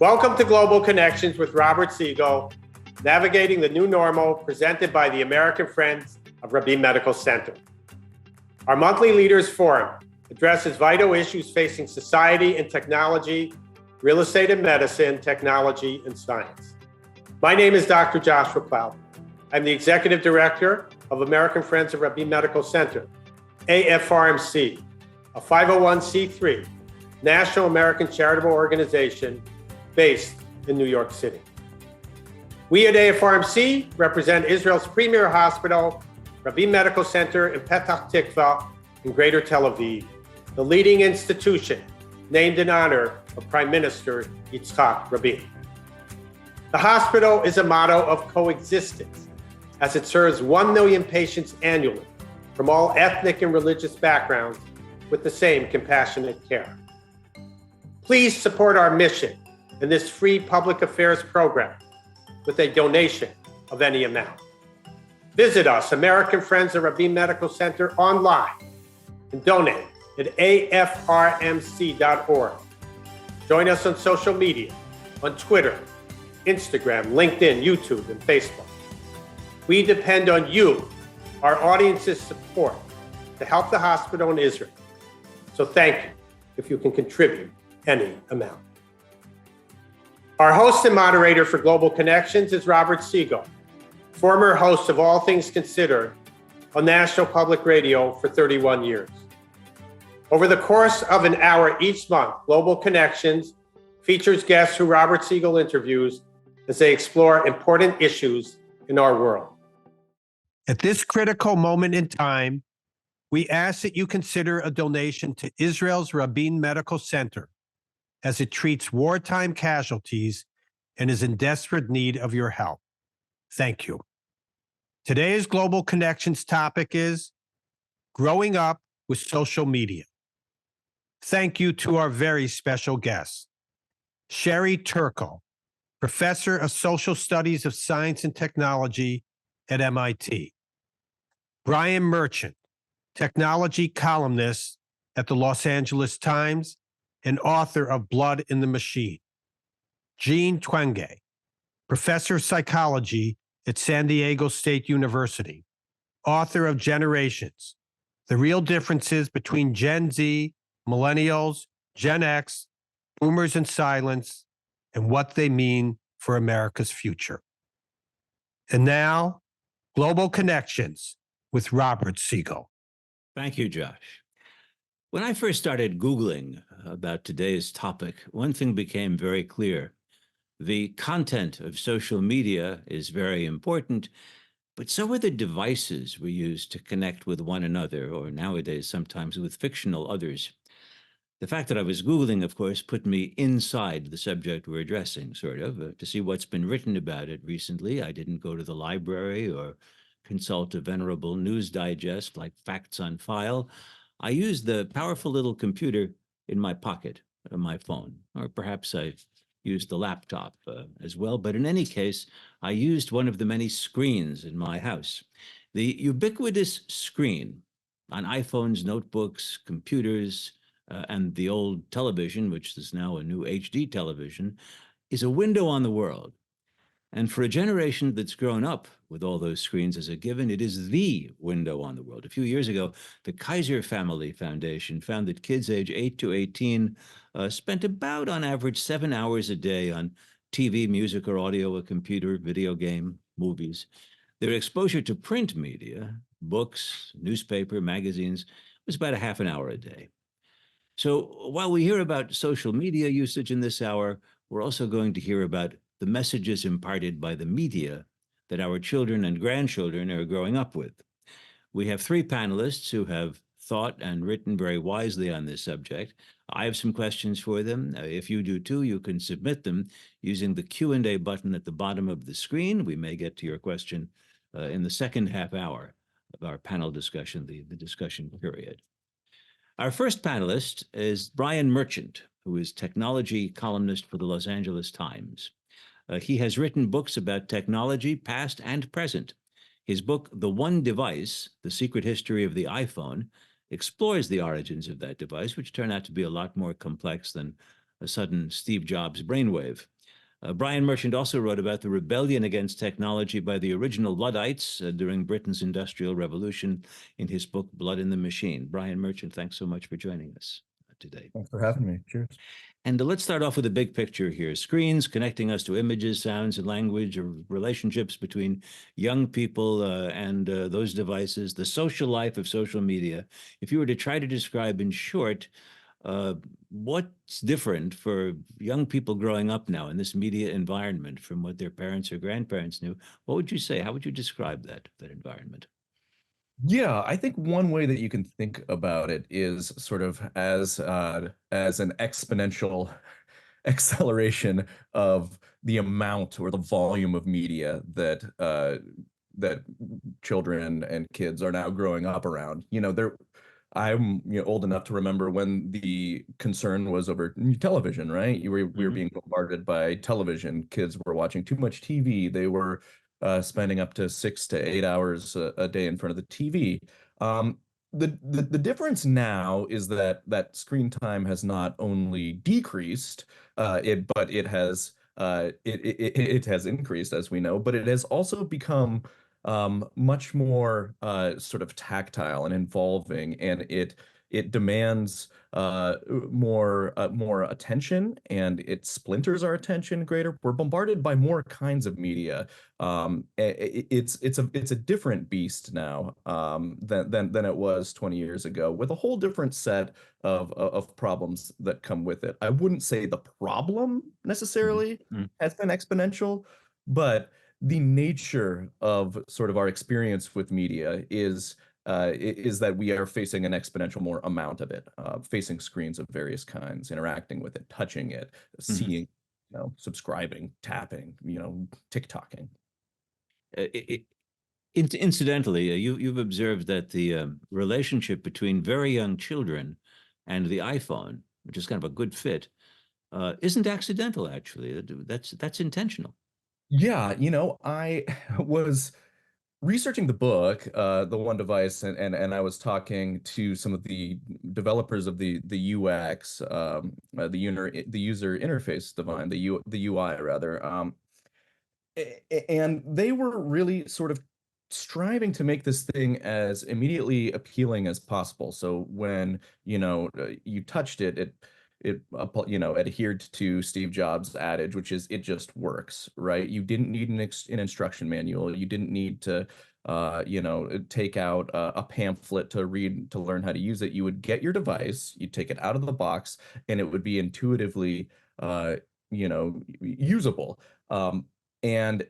Welcome to Global Connections with Robert Siegel, navigating the new normal, presented by the American Friends of Rabin Medical Center. Our monthly Leaders Forum addresses vital issues facing society and technology, real estate and medicine, technology and science. My name is Dr. Joshua Cloud. I'm the Executive Director of American Friends of Rabin Medical Center, AFRMC, a 501c3 national American charitable organization based in New York City. We at AFRMC represent Israel's premier hospital, Rabin Medical Center in Petah Tikva in Greater Tel Aviv, the leading institution named in honor of Prime Minister Yitzhak Rabin. The hospital is a motto of coexistence, as it serves 1 million patients annually from all ethnic and religious backgrounds with the same compassionate care. Please support our mission in this free public affairs program with a donation of any amount. Visit us, American Friends of Rabin Medical Center, online and donate at AFRMC.org. Join us on social media, on Twitter, Instagram, LinkedIn, YouTube, and Facebook. We depend on you, our audience's support, to help the hospital in Israel. So thank you if you can contribute any amount. Our host and moderator for Global Connections is Robert Siegel, former host of All Things Considered on National Public Radio for 31 years. Over the course of an hour each month, Global Connections features guests who Robert Siegel interviews as they explore important issues in our world. At this critical moment in time, we ask that you consider a donation to Israel's Rabin Medical Center, as it treats wartime casualties and is in desperate need of your help. Thank you. Today's Global Connections topic is growing up with social media. Thank you to our very special guests, Sherry Turkle, Professor of Social Studies of Science and Technology at M.I.T. Brian Merchant, technology columnist at the Los Angeles Times and author of Blood in the Machine. Jean Twenge, Professor of Psychology at San Diego State University, author of Generations, The Real Differences Between Gen Z, Millennials, Gen X, Boomers in Silence, and What They Mean for America's Future. And now, Global Connections with Robert Siegel. Thank you, Josh. When I first started Googling about today's topic, one thing became very clear. The content of social media is very important, but so are the devices we use to connect with one another, or nowadays sometimes with fictional others. The fact that I was Googling, of course, put me inside the subject we're addressing, sort of, to see what's been written about it recently. I didn't go to the library or consult a venerable news digest like Facts on File. I used the powerful little computer in my pocket, my phone, or perhaps I used the laptop as well. But in any case, I used one of the many screens in my house. The ubiquitous screen on iPhones, notebooks, computers, and the old television, which is now a new HD television, is a window on the world. And for a generation that's grown up with all those screens as a given, it is the window on the world. A few years ago, the Kaiser Family Foundation found that kids age 8 to 18 spent about, on average, 7 hours a day on TV, music or audio, a computer, video game, movies. Their exposure to print media, books, newspaper, magazines, was about a half an hour a day. So while we hear about social media usage in this hour, we're also going to hear about the messages imparted by the media that our children and grandchildren are growing up with. We have 3 panelists who have thought and written very wisely on this subject. I have some questions for them. If you do too, you can submit them using the Q&A button at the bottom of the screen. We may get to your question in the second half hour of our panel discussion, the discussion period. Our first panelist is Brian Merchant, who is technology columnist for the Los Angeles Times. He has written books about technology, past and present. His book, The One Device, The Secret History of the iPhone, explores the origins of that device, which turn out to be a lot more complex than a sudden Steve Jobs brainwave. Brian Merchant also wrote about the rebellion against technology by the original Luddites during Britain's Industrial Revolution in his book, Blood in the Machine. Brian Merchant, thanks so much for joining us today. Thanks for having me. Cheers. And let's start off with the big picture here. Screens connecting us to images, sounds, and language, or relationships between young people and those devices, the social life of social media. If you were to try to describe in short, what's different for young people growing up now in this media environment from what their parents or grandparents knew, what would you say? How would you describe that environment? Yeah, I think one way that you can think about it is sort of as an exponential acceleration of the amount or the volume of media that children and kids are now growing up around. I'm old enough to remember when the concern was over television, right? We were being bombarded by television. Kids were watching too much TV. They were spending up to 6 to 8 hours a day in front of the TV. The difference now is that screen time has not only decreased, but it has increased, as we know, but it has also become much more sort of tactile and involving, and it demands more attention, and it splinters our attention greater. We're bombarded by more kinds of media. It's a different beast now than it was 20 years ago, with a whole different set of problems that come with it. I wouldn't say the problem necessarily has been exponential, but the nature of sort of our experience with media is that we are facing an exponential more amount of it, facing screens of various kinds, interacting with it, touching it, seeing, subscribing, tapping, TikToking. Incidentally, you've observed that the relationship between very young children and the iPhone, which is kind of a good fit, isn't accidental, actually. That's intentional. Yeah, I was researching the book, The One Device, and I was talking to some of the developers of the UX, the user interface design, the UI rather, and they were really sort of striving to make this thing as immediately appealing as possible. So when you touched it adhered to Steve Jobs' adage, which is it just works, right? You didn't need an instruction manual. You didn't need to take out a pamphlet to read to learn how to use it. You would get your device, you'd take it out of the box, and it would be intuitively usable. And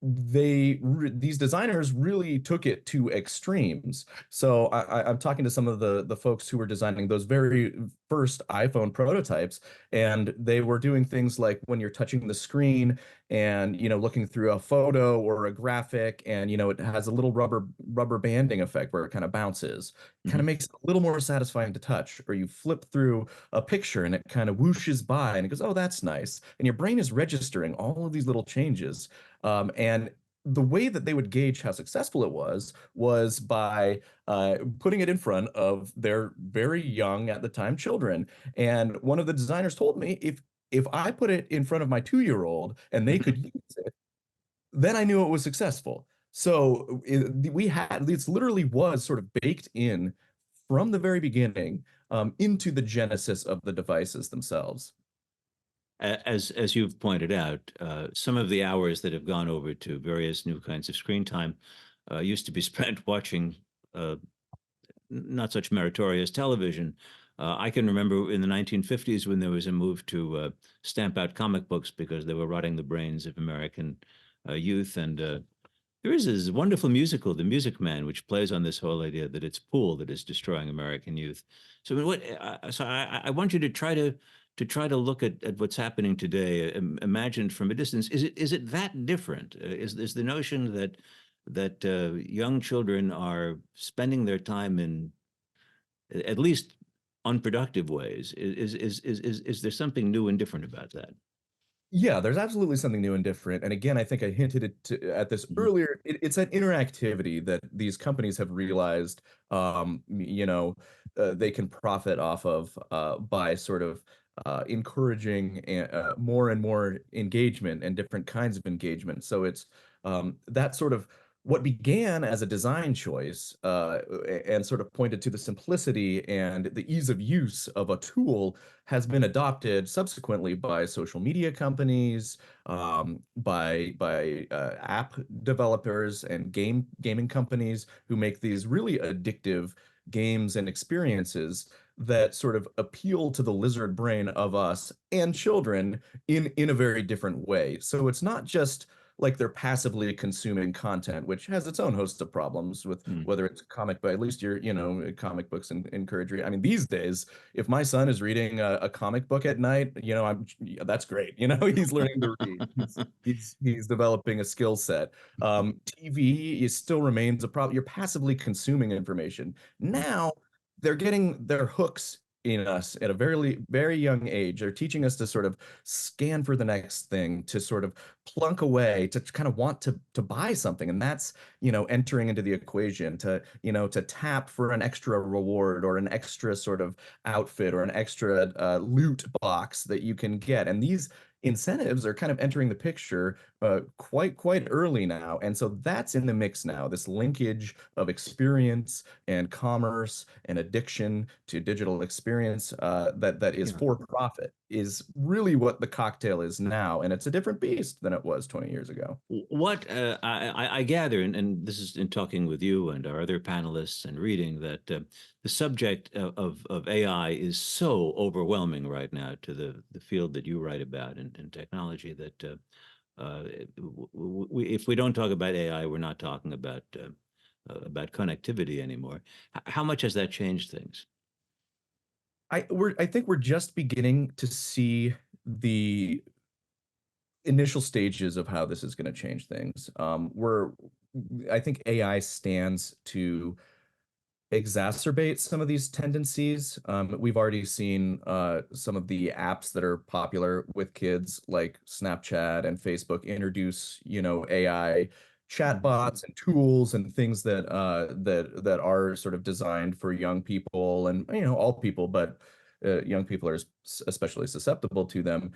these designers really took it to extremes. So I'm talking to some of the folks who were designing those very first iPhone prototypes, and they were doing things like when you're touching the screen and looking through a photo or a graphic, and it has a little rubber banding effect where it kind of bounces, kind of makes it a little more satisfying to touch. Or you flip through a picture and it kind of whooshes by and it goes, oh, that's nice, and your brain is registering all of these little changes. And the way that they would gauge how successful it was by putting it in front of their very young at the time children. And one of the designers told me, if I put it in front of my 2-year-old and they could use it, then I knew it was successful. So this literally was sort of baked in from the very beginning into the genesis of the devices themselves. As you've pointed out, some of the hours that have gone over to various new kinds of screen time used to be spent watching not such meritorious television. I can remember in the 1950s when there was a move to stamp out comic books because they were rotting the brains of American youth. And there is this wonderful musical, The Music Man, which plays on this whole idea that it's pool that is destroying American youth. So I want you to try to look at what's happening today, imagined from a distance. Is it that different? Is the notion that young children are spending their time in at least unproductive ways? Is there something new and different about that? Yeah, there's absolutely something new and different. And again, I think I hinted at this earlier. It's that interactivity that these companies have realized, they can profit off of by sort of encouraging more and more engagement and different kinds of engagement. So it's that sort of what began as a design choice and sort of pointed to the simplicity and the ease of use of a tool has been adopted subsequently by social media companies, by app developers and gaming companies who make these really addictive games and experiences that sort of appeal to the lizard brain of us and children in a very different way. So it's not just like they're passively consuming content, which has its own host of problems with Mm. whether it's comic, but at least you're, comic books and encourage reading. I mean, these days, if my son is reading a comic book at night, that's great. He's learning to read. He's developing a skill set. TV still remains a problem. You're passively consuming information. Now they're getting their hooks in us at a very, very young age. They're teaching us to sort of scan for the next thing, to sort of plunk away, to kind of want to buy something. And that's, entering into the equation to tap for an extra reward or an extra sort of outfit or an extra loot box that you can get. And these incentives are kind of entering the picture quite early now. And so that's in the mix now, this linkage of experience and commerce and addiction to digital experience that is for profit is really what the cocktail is now. And it's a different beast than it was 20 years ago. What I gather, and this is in talking with you and our other panelists and reading, that the subject of AI is so overwhelming right now to the field that you write about and technology that if we don't talk about AI, we're not talking about connectivity anymore. How much has that changed things? I think we're just beginning to see the initial stages of how this is going to change things. I think AI stands to exacerbate some of these tendencies. We've already seen some of the apps that are popular with kids, like Snapchat and Facebook, introduce AI chatbots and tools and things that are sort of designed for young people and all people, but young people are especially susceptible to them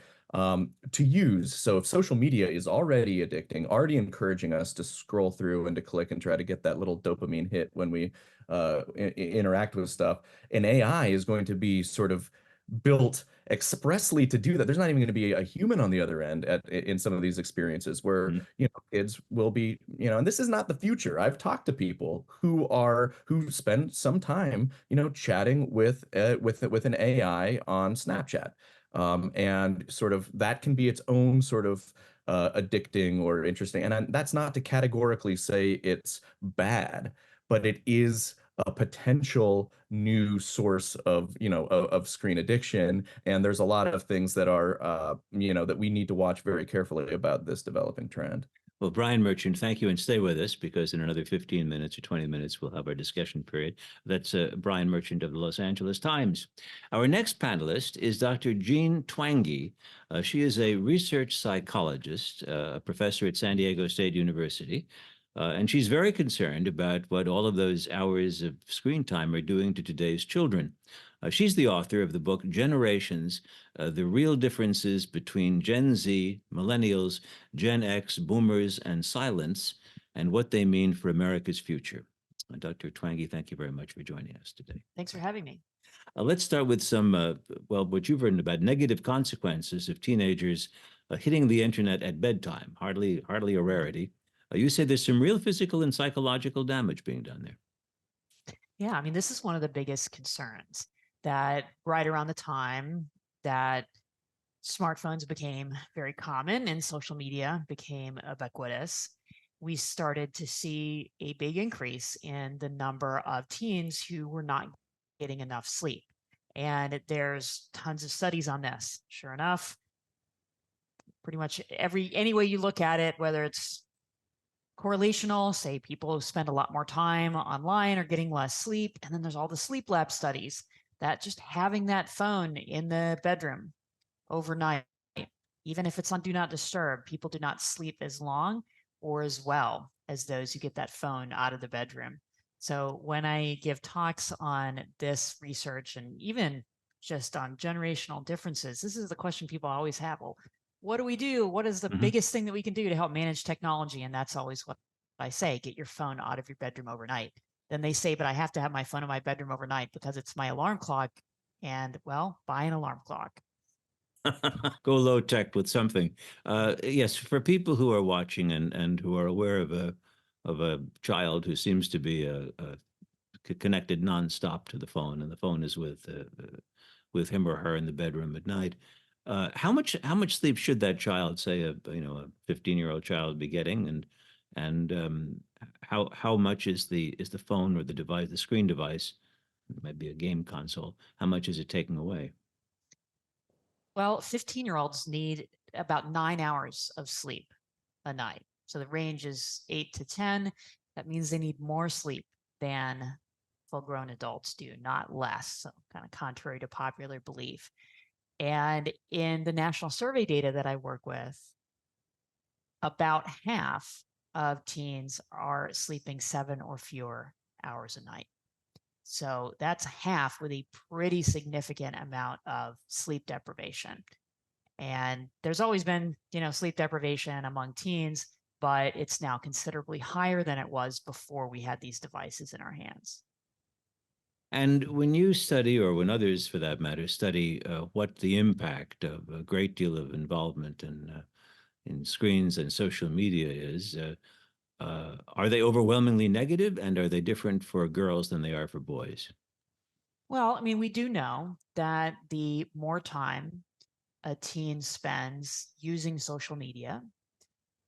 to use. So if social media is already addicting, already encouraging us to scroll through and to click and try to get that little dopamine hit when we interact with stuff, and AI is going to be sort of built expressly to do that. There's not even going to be a human on the other end in some of these experiences where kids will be, and this is not the future. I've talked to people who spend some time chatting with an AI on Snapchat, and sort of that can be its own sort of addicting or interesting. And that's not to categorically say it's bad, but it is a potential new source of screen addiction. And there's a lot of things that are that we need to watch very carefully about this developing trend. Well, Brian Merchant, thank you, and stay with us because in another 15 minutes or 20 minutes, we'll have our discussion period. That's Brian Merchant of the Los Angeles Times. Our next panelist is Dr. Jean Twenge. She is a research psychologist, a professor at San Diego State University. And she's very concerned about what all of those hours of screen time are doing to today's children. She's the author of the book Generations, The Real Differences Between Gen Z, Millennials, Gen X, Boomers, and Silence, and What They Mean for America's Future. Dr. Twenge, thank you very much for joining us today. Thanks for having me. Let's start with some, what you've written about negative consequences of teenagers hitting the internet at bedtime, hardly a rarity. You say there's some real physical and psychological damage being done there. Yeah, I mean, this is one of the biggest concerns, that right around the time that smartphones became very common and social media became ubiquitous, we started to see a big increase in the number of teens who were not getting enough sleep. And there's tons of studies on this. Sure enough, pretty much any way you look at it, whether it's correlational, say people who spend a lot more time online are getting less sleep. And then there's all the sleep lab studies that just having that phone in the bedroom overnight, even if it's on do not disturb, people do not sleep as long or as well as those who get that phone out of the bedroom. So when I give talks on this research and even just on generational differences. This is the question people always have. Well, what do we do? What is the Mhm. biggest thing that we can do to help manage technology? And that's always what I say, get your phone out of your bedroom overnight. Then they say, but I have to have my phone in my bedroom overnight because it's my alarm clock. And well, buy an alarm clock. Go low tech with something. Yes, for people who are watching and who are aware of a child who seems to be connected nonstop to the phone, and the phone is with him or her in the bedroom at night. How much sleep should that child, say a 15-year-old child, be getting, and how much is the phone or the device, the screen device, it might be a game console, how much is it taking away? Well, 15-year-olds need about 9 hours of sleep a night. So the range is 8 to 10. That means they need more sleep than full-grown adults do, not less. So kind of contrary to popular belief. And in the national survey data that I work with, about half of teens are sleeping 7 or fewer hours a night. So that's half, with a pretty significant amount of sleep deprivation. And there's always been, sleep deprivation among teens, but it's now considerably higher than it was before we had these devices in our hands. And when you study, or when others for that matter study, what the impact of a great deal of involvement in screens and social media is, are they overwhelmingly negative, and are they different for girls than they are for boys? Well, I mean, we do know that the more time a teen spends using social media,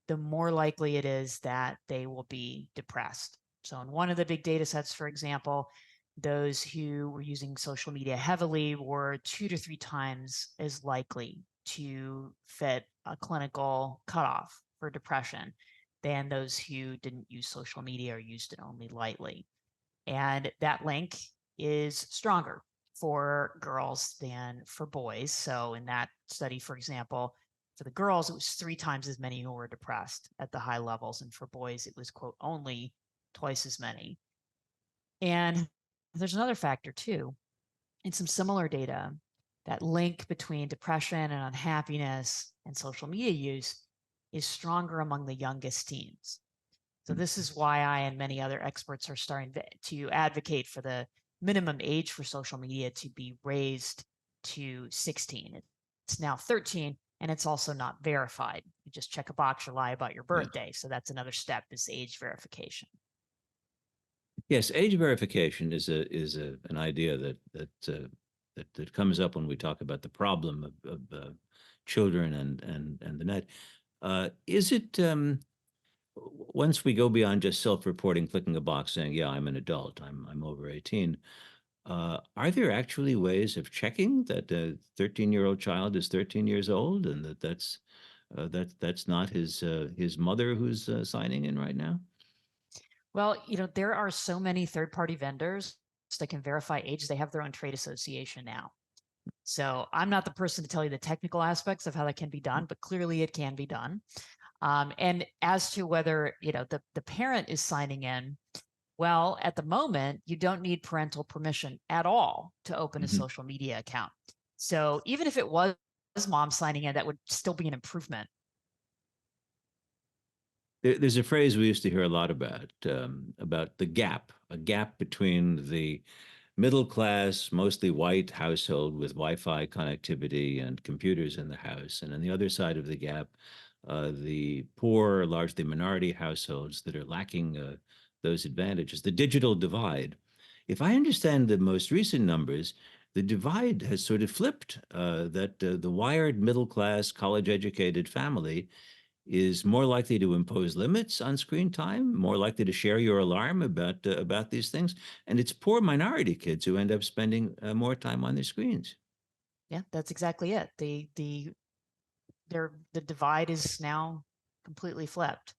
the more likely it is that they will be depressed. So in one of the big data sets, for example, those who were using social media heavily were 2 to 3 times as likely to fit a clinical cutoff for depression than those who didn't use social media or used it only lightly. And that link is stronger for girls than for boys. So in that study, for example, for the girls, it was 3 times as many who were depressed at the high levels. And for boys, it was, quote, only twice as many. And there's another factor too. In some similar data, that link between depression and unhappiness and social media use is stronger among the youngest teens. So this is why I and many other experts are starting to advocate for the minimum age for social media to be raised to 16. It's now 13, and it's also not verified. You just check a box or lie about your Yeah. birthday. So that's another step, is age verification. Yes, age verification is an idea that comes up when we talk about the problem of children and the net. Is it once we go beyond just self-reporting, clicking a box saying, "Yeah, I'm an adult, I'm over 18," are there actually ways of checking that a 13-year-old child is 13 years old, and that's not his mother who's signing in right now? Well, there are so many third-party vendors that can verify age. They have their own trade association now. So I'm not the person to tell you the technical aspects of how that can be done, but clearly it can be done. And as to whether, the parent is signing in, well, at the moment, you don't need parental permission at all to open a Mhm. social media account. So even if it was mom signing in, that would still be an improvement. There's a phrase we used to hear a lot about a gap between the middle class, mostly white household with Wi-Fi connectivity and computers in the house, and on the other side of the gap, the poor, largely minority households that are lacking those advantages. The digital divide. If I understand the most recent numbers, the divide has sort of flipped. That the wired middle class, college-educated family is more likely to impose limits on screen time, more likely to share your alarm about these things, and it's poor minority kids who end up spending more time on their screens. Yeah, that's exactly it. The divide is now completely flipped.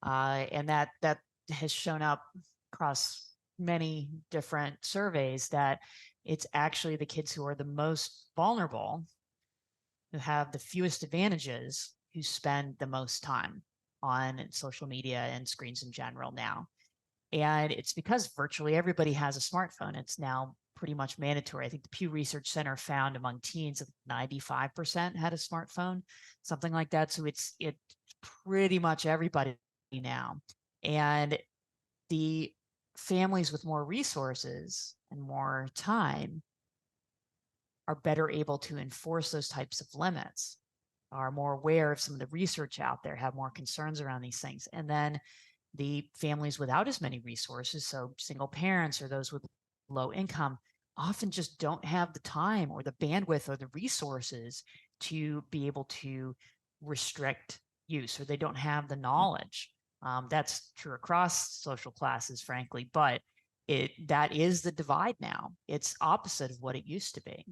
And that has shown up across many different surveys, that it's actually the kids who are the most vulnerable, who have the fewest advantages, who spend the most time on social media and screens in general now. And it's because virtually everybody has a smartphone. It's now pretty much mandatory. I think the Pew Research Center found among teens 95% had a smartphone, something like that. So it's pretty much everybody now. And the families with more resources and more time are better able to enforce those types of limits, are more aware of some of the research out there, have more concerns around these things. And then the families without as many resources, so single parents or those with low income, often just don't have the time or the bandwidth or the resources to be able to restrict use, or they don't have the knowledge. That's true across social classes, frankly, but that is the divide now. It's opposite of what it used to be.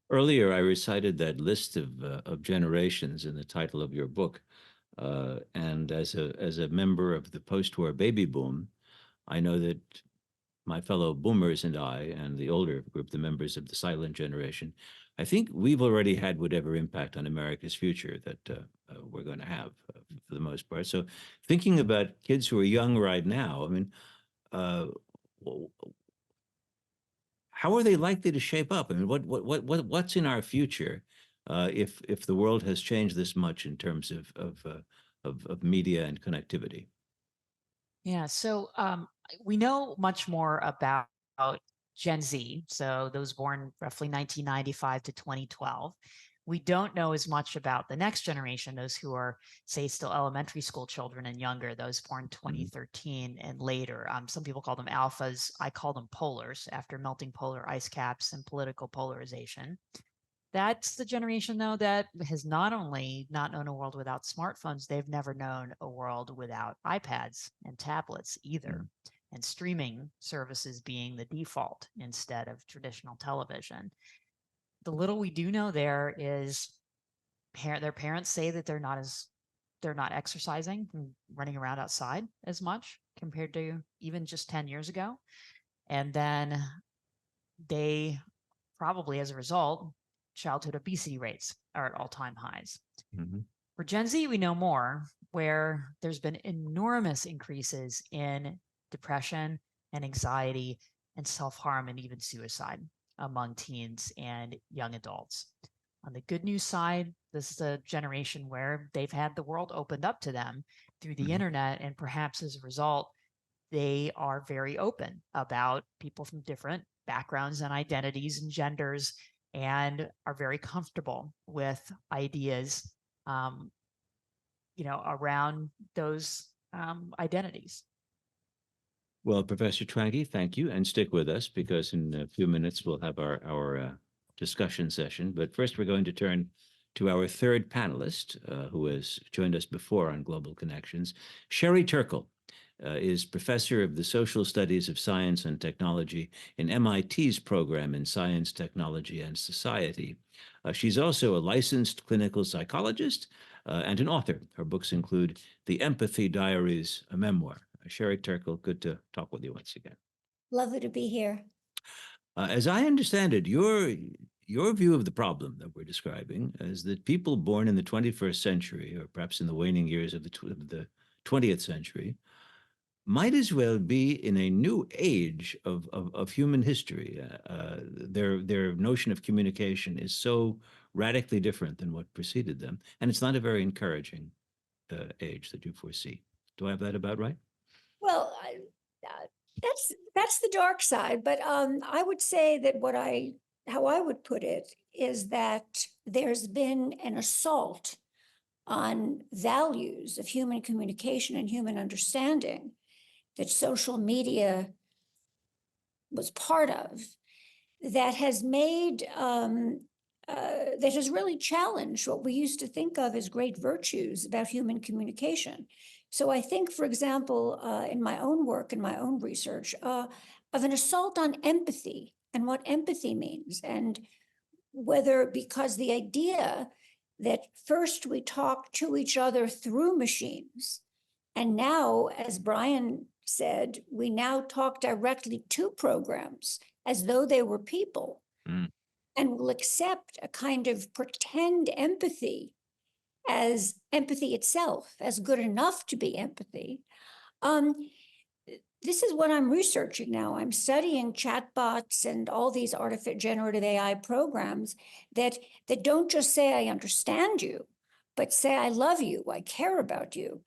Earlier, I recited that list of generations in the title of your book. And as a member of the post-war baby boom, I know that my fellow boomers and I, and the older group, the members of the silent generation, I think we've already had whatever impact on America's future that we're going to have for the most part. So thinking about kids who are young right now, I mean, how are they likely to shape up? I mean, what's in our future if the world has changed this much in terms of media and connectivity? Yeah, so we know much more about Gen Z, so those born roughly 1995 to 2012. We don't know as much about the next generation, those who are, say, still elementary school children and younger, those born 2013 and later. Some people call them alphas. I call them polars, after melting polar ice caps and political polarization. That's the generation, though, that has not only not known a world without smartphones, they've never known a world without iPads and tablets either, and streaming services being the default instead of traditional television. The little we do know there is their parents say that they're not exercising and running around outside as much compared to even just 10 years ago. And then they probably, as a result, childhood obesity rates are at all-time highs. For Gen Z, we know more, where there's been enormous increases in depression and anxiety and self-harm and even suicide among teens and young adults. On the good news side, this is a generation where they've had the world opened up to them through the internet, and perhaps as a result, they are very open about people from different backgrounds and identities and genders, and are very comfortable with ideas, around those identities. Well, Professor Twenge, thank you, and stick with us because in a few minutes we'll have our discussion session. But first, we're going to turn to our third panelist, who has joined us before on Global Connections. Sherry Turkle is professor of the social studies of science and technology in MIT's program in science, technology, and society. She's also a licensed clinical psychologist and an author. Her books include The Empathy Diaries, a memoir. Sherry Turkle, good to talk with you once again. Lovely to be here. As I understand it, your view of the problem that we're describing is that people born in the 21st century, or perhaps in the waning years of the 20th century, might as well be in a new age of human history. Their notion of communication is so radically different than what preceded them, and it's not a very encouraging age that you foresee. Do I have that about right? Well, that's the dark side, but I would say that how I would put it is that there's been an assault on values of human communication and human understanding that social media was part of, that has made that has really challenged what we used to think of as great virtues about human communication. So I think, for example, in my own work, in my own research, of an assault on empathy and what empathy means, and whether, because the idea that first we talk to each other through machines, and now, as Brian said, we now talk directly to programs as though they were people, and will accept a kind of pretend empathy as empathy itself, as good enough to be empathy. this is what I'm researching now. I'm studying chatbots and all these generative AI programs that don't just say, I understand you, but say, I love you, I care about you.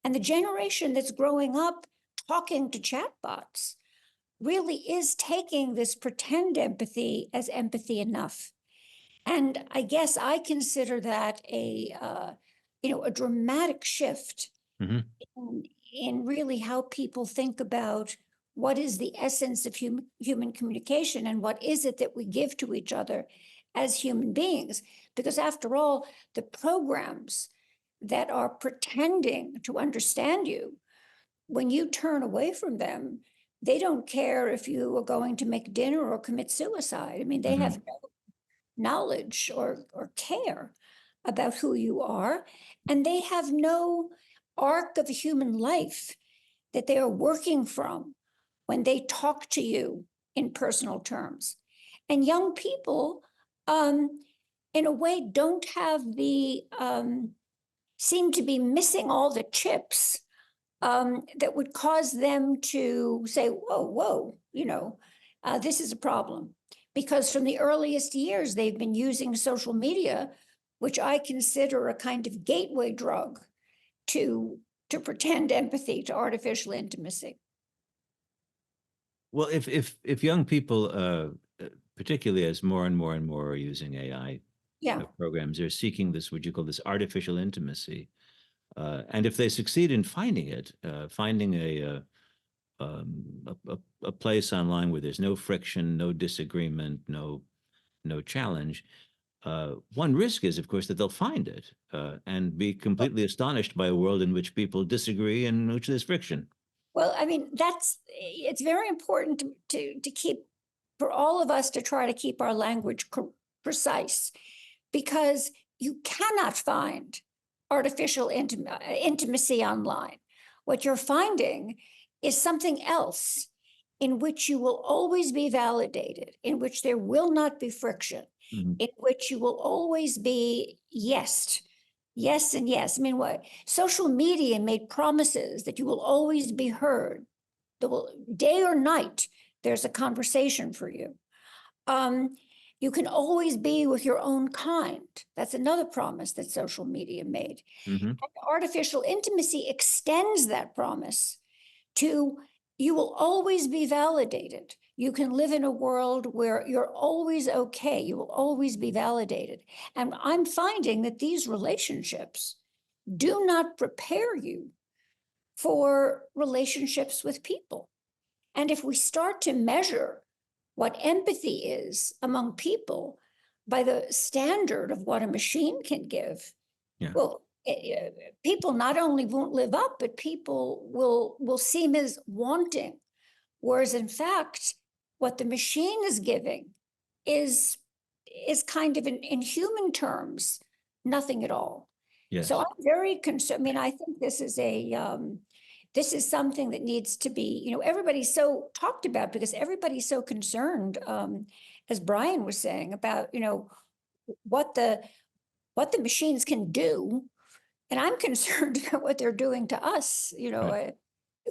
And the generation that's growing up talking to chatbots really is taking this pretend empathy as empathy enough. And I guess I consider that a dramatic shift Mhm. in really how people think about what is the essence of human communication and what is it that we give to each other as human beings. Because after all, the programs that are pretending to understand you, when you turn away from them, they don't care if you are going to make dinner or commit suicide. I mean, they have no knowledge or care about who you are, and they have no arc of human life that they are working from when they talk to you in personal terms. And young people, in a way, don't have seem to be missing all the chips that would cause them to say, whoa, this is a problem. Because from the earliest years, they've been using social media, which I consider a kind of gateway drug to pretend empathy, to artificial intimacy. Well, if young people, particularly as more and more and more are using AI Yeah. programs, they're seeking this, what you call this artificial intimacy. And if they succeed in finding it, finding a place online where there's no friction, no disagreement, no challenge, one risk is, of course, that they'll find it and be completely astonished by a world in which people disagree and in which there's friction. Well, I mean, it's very important to keep, for all of us to try to keep our language precise, because you cannot find artificial intimacy online. What you're finding is something else in which you will always be validated, in which there will not be friction, in which you will always be yes and yes. I mean, what social media made promises that you will always be heard. Day or night, there's a conversation for you. You can always be with your own kind. That's another promise that social media made. And artificial intimacy extends that promise to you will always be validated. You can live in a world where you're always okay. You will always be validated. And I'm finding that these relationships do not prepare you for relationships with people. And if we start to measure what empathy is among people by the standard of what a machine can give, well, people not only won't live up, but people will seem as wanting. Whereas in fact, what the machine is giving is kind of in human terms, nothing at all. Yes. So I'm very concerned. I mean, I think this is something that needs to be, everybody's so talked about because everybody's so concerned, as Brian was saying, about, what the machines can do. And I'm concerned about what they're doing to us,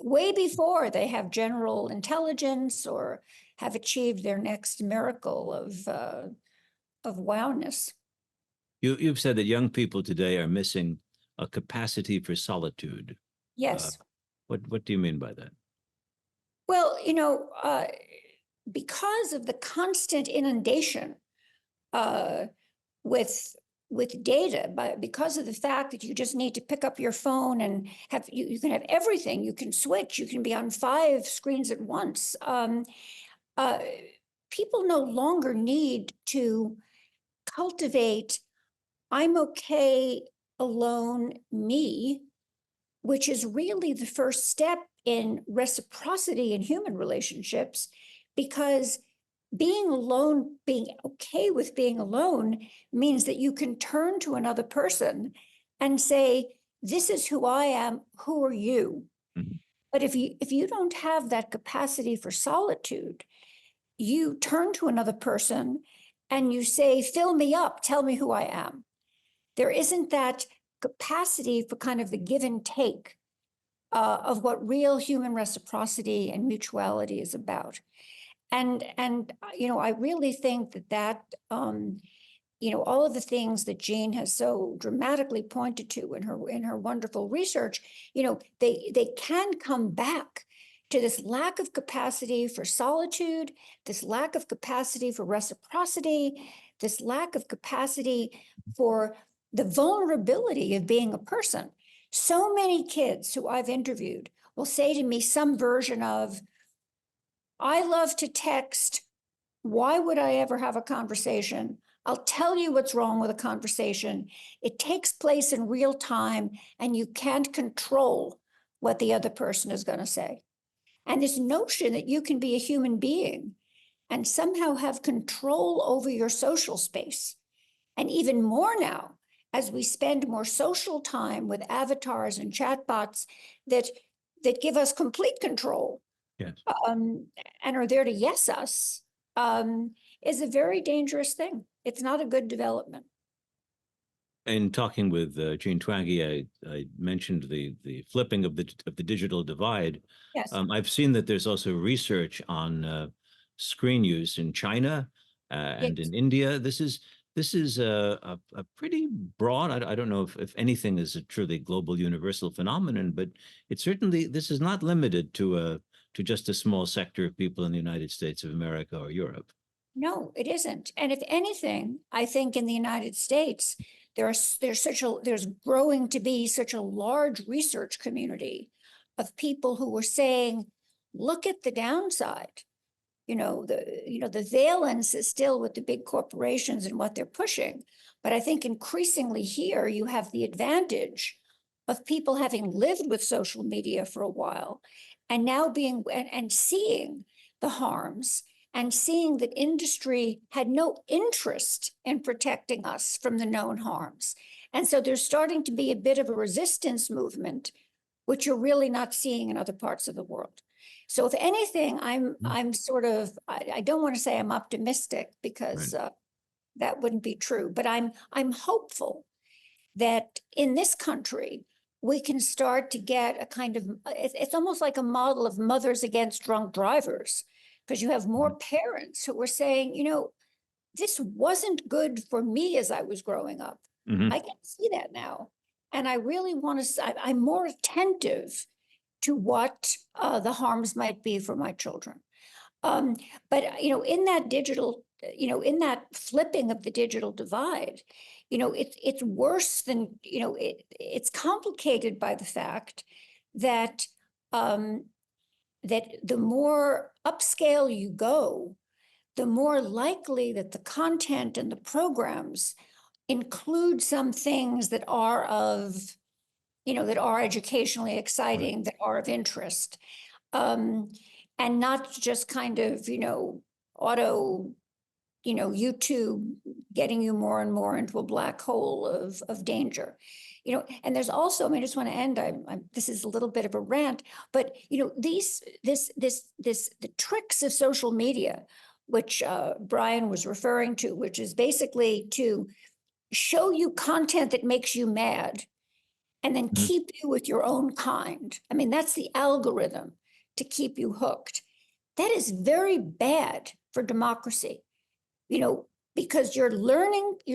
way before they have general intelligence or have achieved their next miracle of wowness. You've said that young people today are missing a capacity for solitude. Yes. What do you mean by that? Well, because of the constant inundation with data, because of the fact that you just need to pick up your phone and you can have everything, you can switch, you can be on 5 screens at once. People no longer need to cultivate, I'm okay alone, me, which is really the first step in reciprocity in human relationships, because being alone, being okay with being alone, means that you can turn to another person and say, this is who I am, who are you? But if you don't have that capacity for solitude, you turn to another person and you say, fill me up, tell me who I am. There isn't that capacity for kind of the give and take of what real human reciprocity and mutuality is about. And I really think that all of the things that Jean has so dramatically pointed to in her wonderful research, they can come back to this lack of capacity for solitude, this lack of capacity for reciprocity, this lack of capacity for the vulnerability of being a person. So many kids who I've interviewed will say to me some version of, I love to text. Why would I ever have a conversation? I'll tell you what's wrong with a conversation. It takes place in real time, and you can't control what the other person is going to say. And this notion that you can be a human being and somehow have control over your social space. And even more now, as we spend more social time with avatars and chatbots that give us complete control, Yes. and are there to yes us, is a very dangerous thing. It's not a good development. In talking with Jean Twenge, I mentioned the flipping of the digital divide. Yes. I've seen that there's also research on screen use in China and Yes. in India. This is a pretty broad. I don't know if anything is a truly global universal phenomenon, but it certainly, this is not limited to just a small sector of people in the United States of America or Europe. No, it isn't. And if anything, I think in the United States, there's growing to be such a large research community of people who are saying, look at the downside. The valence is still with the big corporations and what they're pushing. But I think increasingly here you have the advantage of people having lived with social media for a while and now and seeing the harms and seeing that industry had no interest in protecting us from the known harms. And so there's starting to be a bit of a resistance movement, which you're really not seeing in other parts of the world. So if anything, I'm sort of, I don't want to say I'm optimistic because that wouldn't be true, but I'm hopeful that in this country, we can start to get a kind of, it's almost like a model of mothers against drunk drivers, because you have more parents who were saying, this wasn't good for me as I was growing up. I can see that now. And I really want to, I'm more attentive to what the harms might be for my children. But, in that digital, in that flipping of the digital divide, it's worse than, it's complicated by the fact that that the more upscale you go, the more likely that the content and the programs include some things that are that are educationally exciting, that are of interest, and not just kind of, auto, YouTube getting you more and more into a black hole of danger. And there's also, I just want to end, this is a little bit of a rant, but, the tricks of social media, which Brian was referring to, which is basically to show you content that makes you mad and then keep you with your own kind. That's the algorithm to keep you hooked. That is very bad for democracy, because you're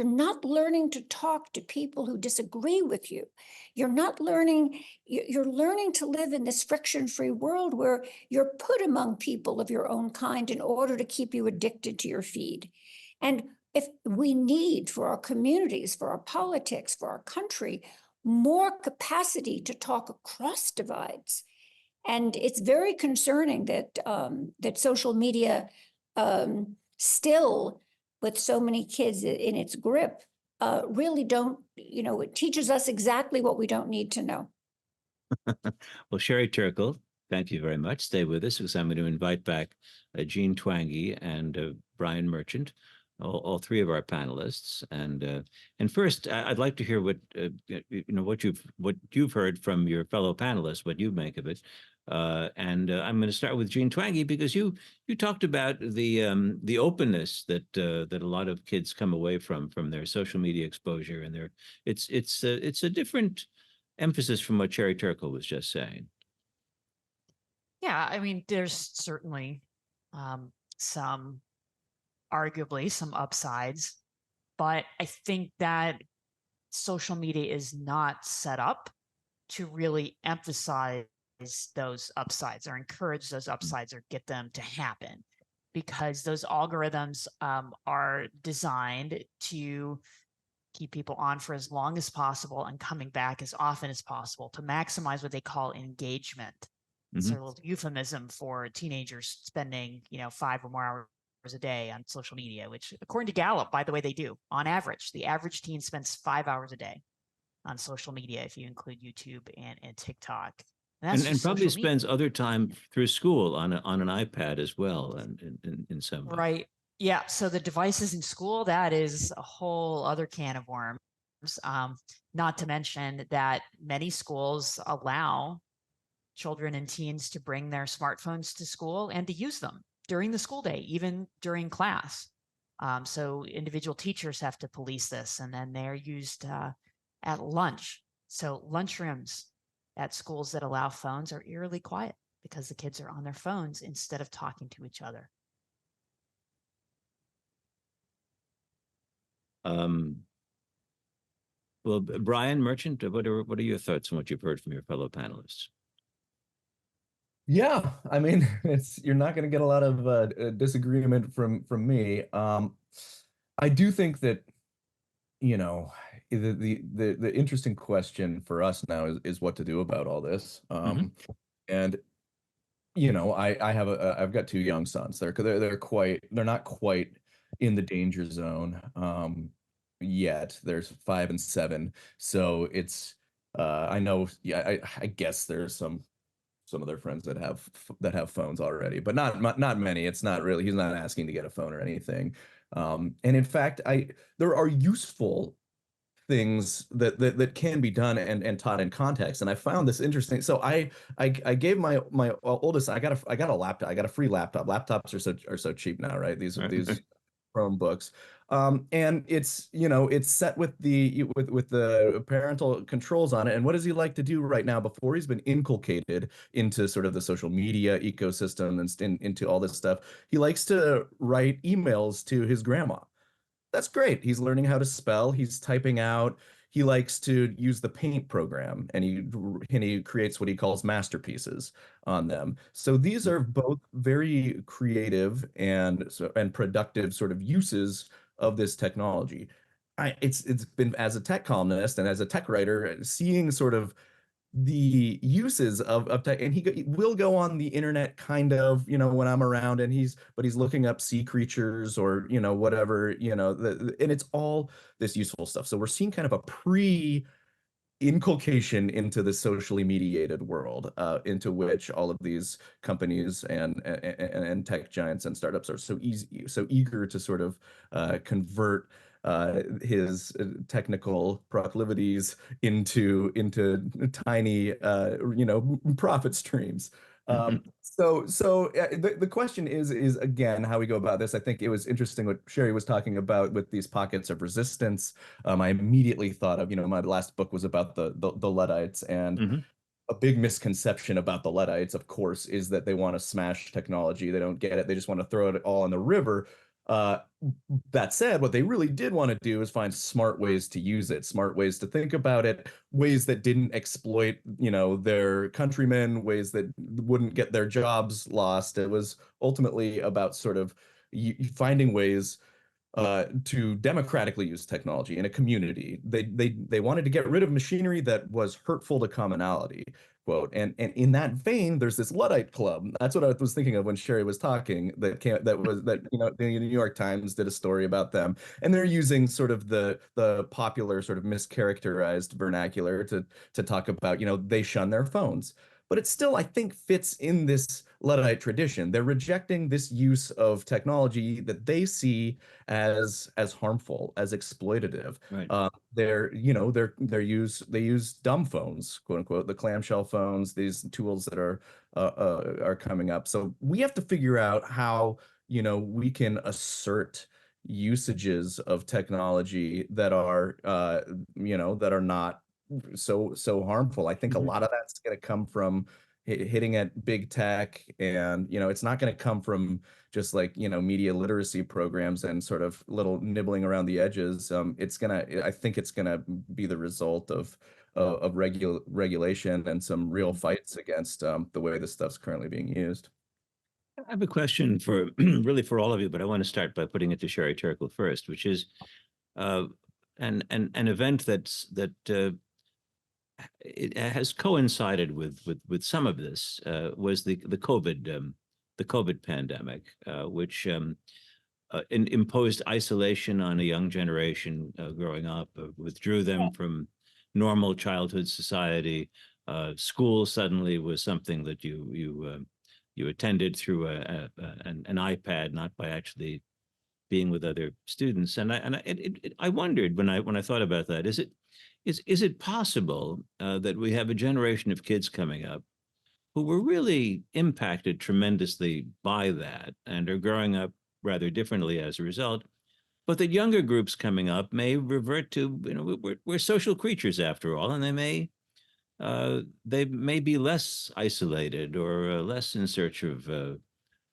not learning to talk to people who disagree with you. You're learning to live in this friction-free world where you're put among people of your own kind in order to keep you addicted to your feed. And if we need for our communities, for our politics, for our country, more capacity to talk across divides. And it's very concerning that that social media still, with so many kids in its grip, really don't, it teaches us exactly what we don't need to know. Well, Sherry Turkle, thank you very much. Stay with us because I'm going to invite back Jean Twenge and Brian Merchant, all three of our panelists. And first, I'd like to hear what you've heard from your fellow panelists, what you make of it. I'm going to start with Jean Twenge because you talked about the openness that a lot of kids come away from their social media exposure, and it's a different emphasis from what Sherry Turkle was just saying. Yeah, I mean, there's certainly some, arguably, some upsides, but I think that social media is not set up to really emphasize those upsides or encourage those upsides or get them to happen, because those algorithms are designed to keep people on for as long as possible and coming back as often as possible to maximize what they call engagement. It's a little euphemism for teenagers spending, 5 or more hours a day on social media, which according to Gallup, by the way, they do. On average, the average teen spends 5 hours a day on social media if you include YouTube and TikTok. And that's And just probably social media. spends other time through school on an iPad as well, and in some way. Right. Yeah. So the devices in school, that is a whole other can of worms. Not to mention that many schools allow children and teens to bring their smartphones to school and to use them during the school day, even during class. So individual teachers have to police this, and then they're used at lunch. So lunchrooms at schools that allow phones are eerily quiet because the kids are on their phones instead of talking to each other. Well, Brian Merchant, what are your thoughts on what you've heard from your fellow panelists? Yeah, I mean, you're not going to get a lot of disagreement from me. I do think that, the interesting question for us now is what to do about all this. And I've got 2 young sons. They're not quite in the danger zone yet. There's 5 and 7, so it's I know, yeah, I guess there's some of their friends that have phones already, but not many. It's not really, he's not asking to get a phone or anything. And in fact, there are useful things that can be done and taught in context. And I found this interesting. So I gave my oldest, I got a laptop. I got a free laptop. Laptops are so cheap now, right? These Chromebooks. And it's set with the parental controls on it. And what does he like to do right now before he's been inculcated into sort of the social media ecosystem and into all this stuff? He likes to write emails to his grandma. That's great. He's learning how to spell. He's typing out. He likes to use the Paint program, and he creates what he calls masterpieces on them. So these are both very creative and productive sort of uses of this technology. It's been, as a tech columnist and as a tech writer, seeing sort of the uses of tech, and he will go on the internet kind of, when I'm around, and he's looking up sea creatures or whatever, and it's all this useful stuff. So we're seeing kind of a inculcation into the socially mediated world, into which all of these companies and tech giants and startups are so eager to sort of convert his technical proclivities into tiny profit streams. So the question is again how we go about this. I think it was interesting what Sherry was talking about with these pockets of resistance. I immediately thought of, my last book was about the Luddites, and a big misconception about the Luddites, of course, is that they want to smash technology. They don't get it. They just want to throw it all in the river. That said, what they really did want to do is find smart ways to use it, smart ways to think about it, ways that didn't exploit, their countrymen, ways that wouldn't get their jobs lost. It was ultimately about sort of finding ways to democratically use technology in a community. They wanted to get rid of machinery that was hurtful to commonality, quote. And in that vein, there's this Luddite club. That's what I was thinking of when Sherry was talking. The New York Times did a story about them, and they're using sort of the popular sort of mischaracterized vernacular to talk about, they shun their phones. But it still, I think, fits in this Luddite tradition. They're rejecting this use of technology that they see as harmful, as exploitative. Right. They use dumb phones, quote unquote, the clamshell phones, these tools that are coming up. So we have to figure out how we can assert usages of technology that are that are not so harmful. I think a lot of that's going to come from hitting at big tech, and it's not going to come from just like media literacy programs and sort of little nibbling around the edges. I think it's gonna be the result of regulation and some real fights against the way this stuff's currently being used. I have a question for really for all of you, but I want to start by putting it to Sherry Turkle first, which is an event that it has coincided with some of this was the COVID pandemic, which imposed isolation on a young generation growing up, withdrew them from normal childhood society. School suddenly was something that you attended through an iPad, not by actually being with other students. And I wondered when I thought about that, is it possible that we have a generation of kids coming up who were really impacted tremendously by that and are growing up rather differently as a result, but that younger groups coming up may revert to, we're social creatures after all, and they may be less isolated or less in search of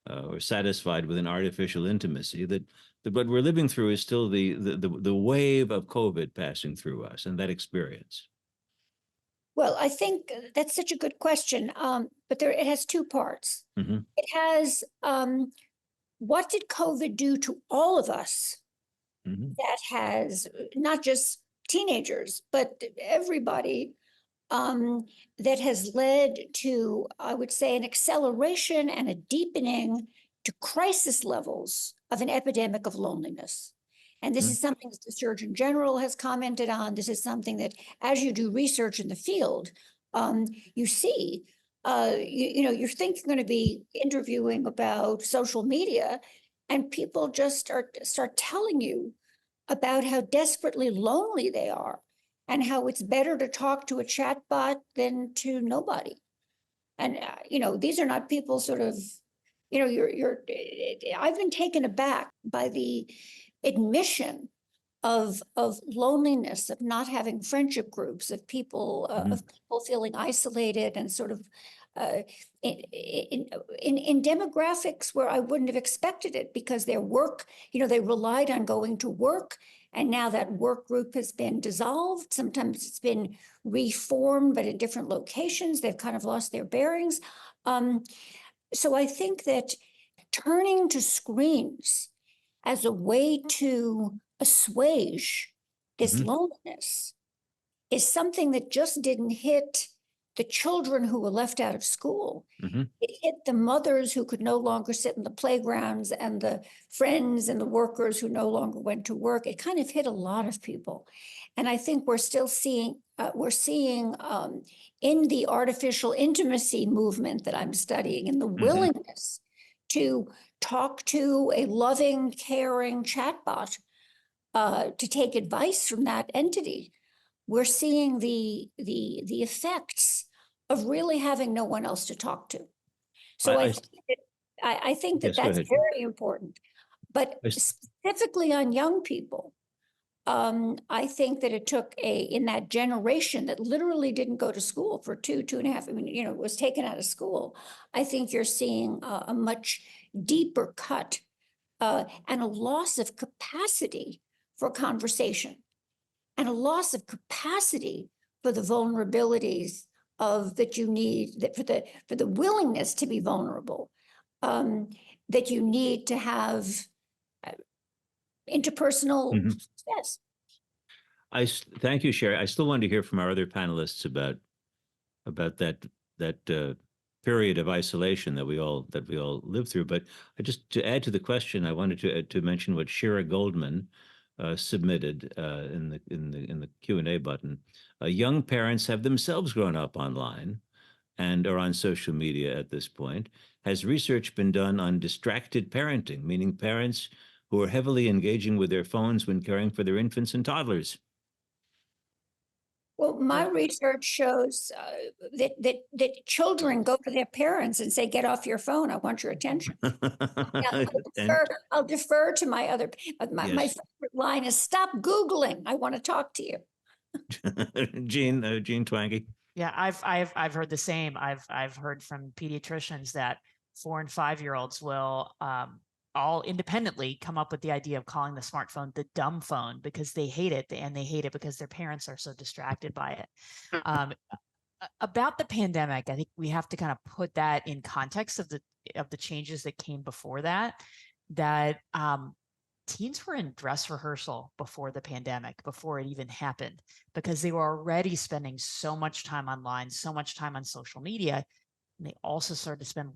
or satisfied with an artificial intimacy, that what we're living through is still the wave of COVID passing through us and that experience. Well, I think that's such a good question, but it has two parts. Mm-hmm. It has what did COVID do to all of us? Mm-hmm. That has not just teenagers, but everybody, that has led to, I would say, an acceleration and a deepening to crisis levels of an epidemic of loneliness. And this is something that the Surgeon General has commented on. This is something that, as you do research in the field, you see, you think you're going to be interviewing about social media, and people just start telling you about how desperately lonely they are and how it's better to talk to a chatbot than to nobody. And, these are not people sort of, I've been taken aback by the admission of loneliness, of not having friendship groups, of people feeling isolated and sort of in demographics where I wouldn't have expected it, because their work, they relied on going to work, and now that work group has been dissolved. Sometimes it's been reformed, but in different locations. They've kind of lost their bearings. So I think that turning to screens as a way to assuage this loneliness is something that just didn't hit the children who were left out of school. It hit the mothers who could no longer sit in the playgrounds, and the friends and the workers who no longer went to work. It kind of hit a lot of people. And I think we're still seeing, in the artificial intimacy movement that I'm studying, in the willingness to talk to a loving, caring chatbot, to take advice from that entity, we're seeing the effects of really having no one else to talk to. So I think that that's very important. But specifically on young people, I think that it took in that generation that literally didn't go to school for 2.5, was taken out of school. I think you're seeing a much deeper cut and a loss of capacity for conversation, and a loss of capacity for the vulnerabilities that you need, that for the willingness to be vulnerable, that you need to have interpersonal success. Thank you, Sherry. I still want to hear from our other panelists about that period of isolation that we all lived through. But to add to the question, I wanted to mention what Shira Goldman submitted in the Q&A button. Young parents have themselves grown up online and are on social media at this point. Has research been done on distracted parenting, meaning parents who are heavily engaging with their phones when caring for their infants and toddlers? Well, my research shows that children go to their parents and say, "Get off your phone. I want your attention." I'll defer to my other. My favorite line is, "Stop Googling. I want to talk to you." Jean Twenge. Yeah, I've heard the same. I've heard from pediatricians that 4 and 5-year-olds will all independently come up with the idea of calling the smartphone the dumb phone because they hate it, and they hate it because their parents are so distracted by it. About the pandemic, I think we have to kind of put that in context of the changes that came before that. That teens were in dress rehearsal before the pandemic, before it even happened, because they were already spending so much time online, so much time on social media, and they also started to spend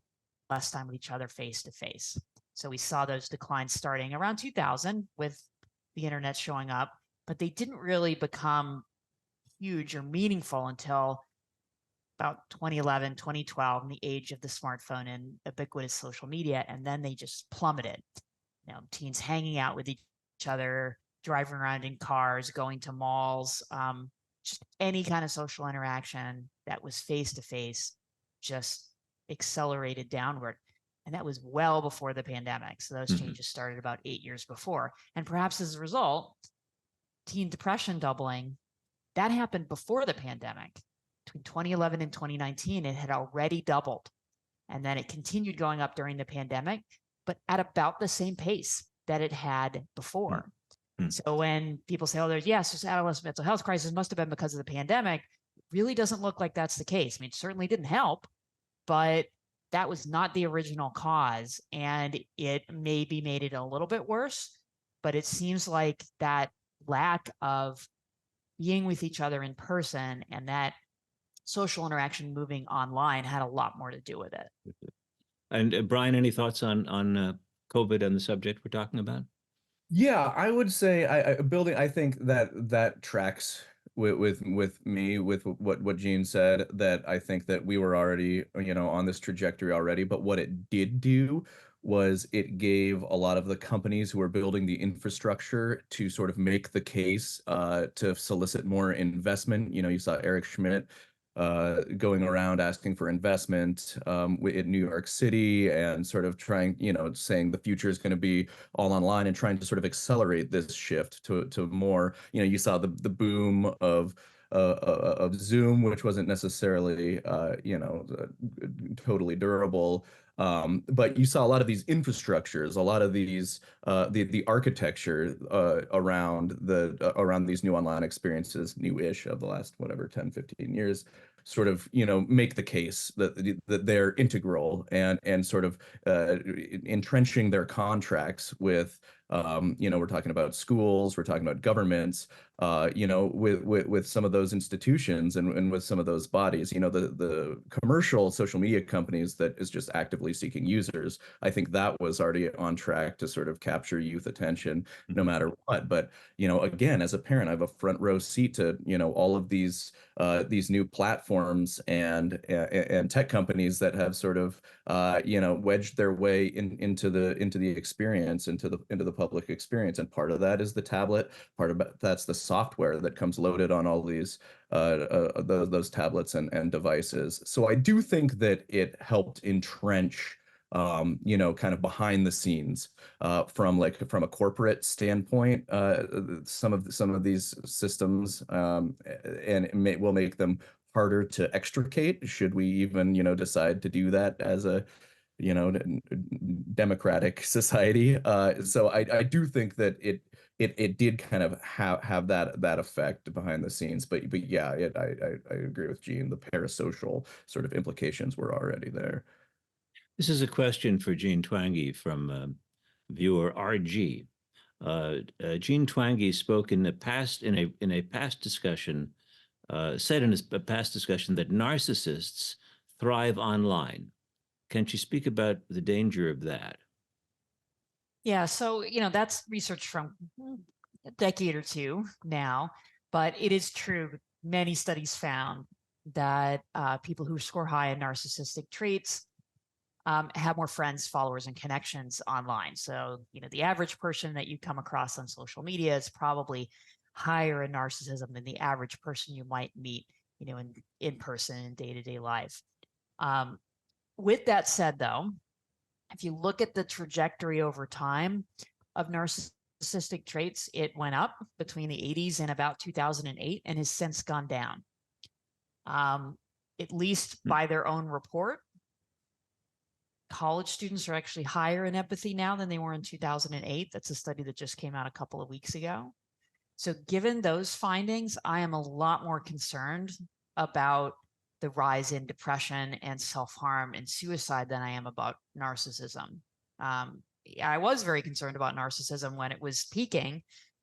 less time with each other face to face. So we saw those declines starting around 2000 with the internet showing up, but they didn't really become huge or meaningful until about 2011, 2012, in the age of the smartphone and ubiquitous social media, and then they just plummeted. Teens hanging out with each other, driving around in cars, going to malls, just any kind of social interaction that was face to face just accelerated downward. And that was well before the pandemic. So those changes started about 8 years before. And perhaps as a result, teen depression doubling, that happened before the pandemic. Between 2011 and 2019, it had already doubled. And then it continued going up during the pandemic, but at about the same pace that it had before. So when people say, oh, this adolescent mental health crisis must have been because of the pandemic, it really doesn't look like that's the case. I mean, it certainly didn't help, but that was not the original cause. And it maybe made it a little bit worse, but it seems like that lack of being with each other in person and that social interaction moving online had a lot more to do with it. And Brian, any thoughts on COVID and the subject we're talking about? Yeah, I would say I think that tracks with me with what Gene said, that I think that we were already, on this trajectory already, but what it did do was it gave a lot of the companies who are building the infrastructure to sort of make the case to solicit more investment. You saw Eric Schmidt going around asking for investment in New York City and sort of trying, saying the future is going to be all online and trying to sort of accelerate this shift to more, you saw the boom of Zoom, which wasn't necessarily, totally durable. But you saw a lot of these infrastructures, a lot of these the architecture around these new online experiences, new-ish of the last 10, 15 years, sort of make the case that they're integral and sort of entrenching their contracts with we're talking about schools, we're talking about governments, with some of those institutions and with some of those bodies, the commercial social media companies that is just actively seeking users. I think that was already on track to sort of capture youth attention no matter what. But, again, as a parent, I have a front row seat to, all of these new platforms and tech companies that have sort of, wedged their way into the experience, into the public experience. And part of that is the tablet, part of that's the software that comes loaded on all these those tablets and devices. So I do think that it helped entrench kind of behind the scenes from a corporate standpoint, some of these systems, and it will make them harder to extricate should we even decide to do that as a democratic society. So I do think that it did kind of have that effect behind the scenes, but yeah, I agree with Gene. The parasocial sort of implications were already there. This is a question for Gene Twenge from viewer RG. Gene Twenge spoke in a past discussion, said in a past discussion that narcissists thrive online. Can she speak about the danger of that? Yeah, so that's research from a decade or two now, but it is true. Many studies found that people who score high in narcissistic traits have more friends, followers, and connections online. So, the average person that you come across on social media is probably higher in narcissism than the average person you might meet, in person in day-to-day life. With that said, though, if you look at the trajectory over time of narcissistic traits, it went up between the 80s and about 2008 and has since gone down. At least by their own report, college students are actually higher in empathy now than they were in 2008. That's a study that just came out a couple of weeks ago. So given those findings, I am a lot more concerned about the rise in depression and self-harm and suicide than I am about narcissism. I was very concerned about narcissism when it was peaking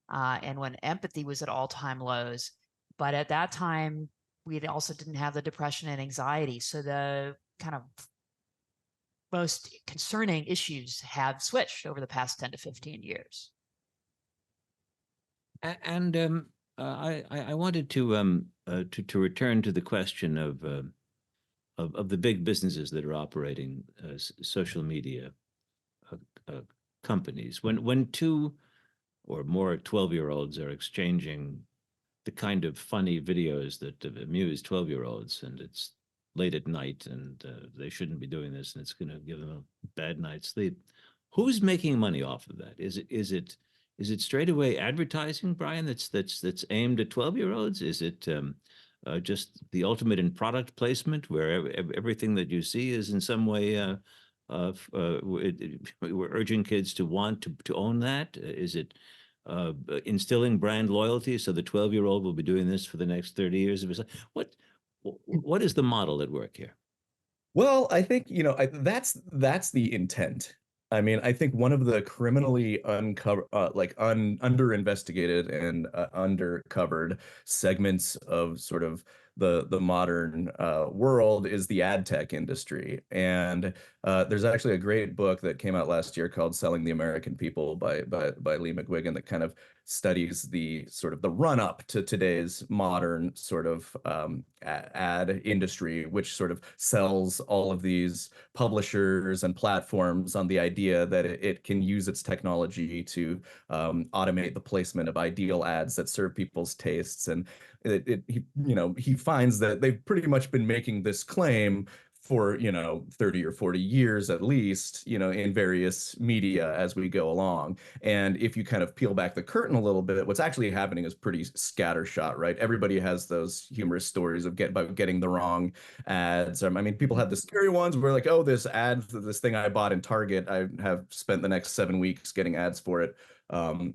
and when empathy was at all-time lows. But at that time, we also didn't have the depression and anxiety. So the kind of most concerning issues have switched over the past 10 to 15 years. And I wanted to return to the question of the big businesses that are operating social media companies. When two or more 12-year-olds are exchanging the kind of funny videos that amuse 12-year-olds, and it's late at night, and they shouldn't be doing this, and it's going to give them a bad night's sleep. Who's making money off of that? Is it straight away advertising, Brian, that's aimed at 12-year-olds? Is it just the ultimate in product placement, where everything that you see is in some way we're urging kids to want to own that? Is it instilling brand loyalty, so the 12-year-old will be doing this for the next 30 years of his life? What is the model at work here? Well, I think, that's the intent. I mean, I think one of the criminally under investigated and undercovered segments of sort of the modern world is the ad tech industry. And there's actually a great book that came out last year called "Selling the American People" by Lee McGuigan, that kind of studies the sort of the run up to today's modern sort of ad industry, which sort of sells all of these publishers and platforms on the idea that it can use its technology to automate the placement of ideal ads that serve people's tastes. And he finds that they've pretty much been making this claim for 30 or 40 years at least, in various media as we go along. And if you kind of peel back the curtain a little bit, what's actually happening is pretty scattershot, right? Everybody has those humorous stories about getting the wrong ads. I mean, people have the scary ones where like, oh, this ad for this thing I bought in Target, I have spent the next 7 weeks getting ads for it,